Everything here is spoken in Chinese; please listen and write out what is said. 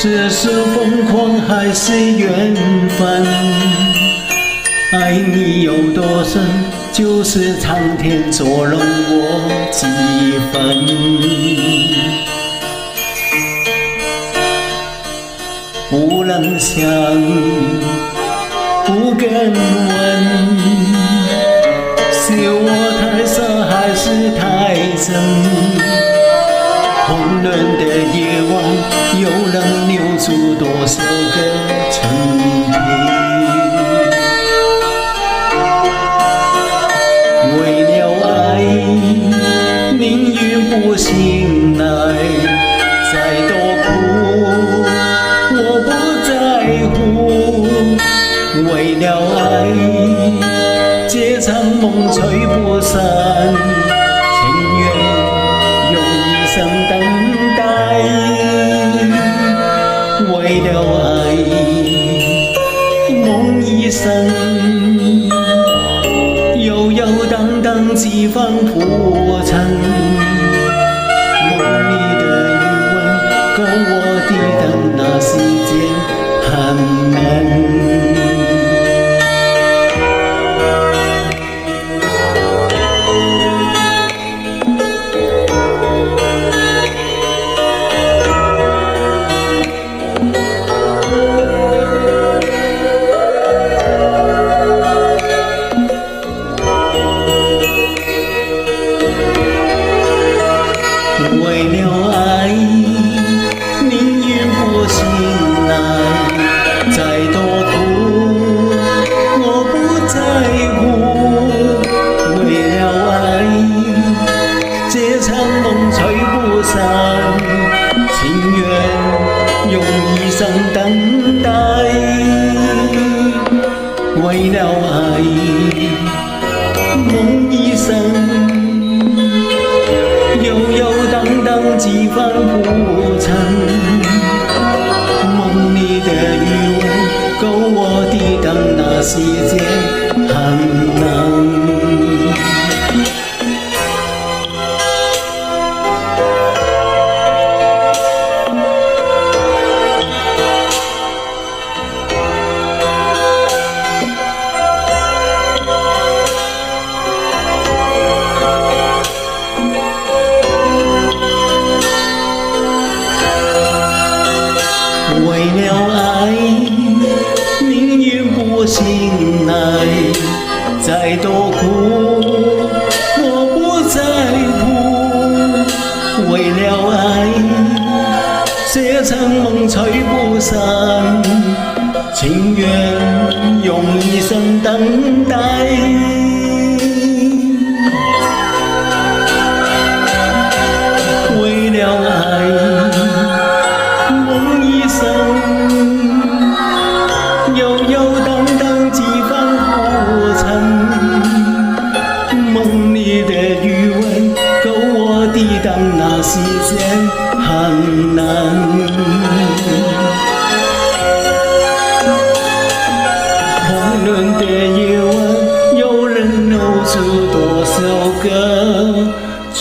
这是疯狂还是缘分？爱你有多深，就是苍天作弄我几分。不能想，不敢问，是我太傻还是太真？混乱的夜晚，又能留住多少个曾经？为了爱，宁愿不醒来，再多苦我不在乎。为了爱，这场梦吹不散，情愿用一生等待。为了爱，梦一生悠悠荡荡几番浮沉，梦里的余温够我抵挡那世间寒冷。为了爱，宁愿不醒来，再多苦我不在乎。为了爱，这场梦吹不散，情愿用一生等待。为了爱，梦一生悠悠荡荡几番浮沉，梦里的余温够我抵挡那世间寒冷。为了爱，宁愿不醒来，再多苦我不在乎。为了爱，这场梦吹不散，情愿用一生等待。为了爱，梦一生悠悠荡荡几番浮沉，梦里的余温够我抵挡那世间寒冷。混乱的夜晚，有人留住多少个春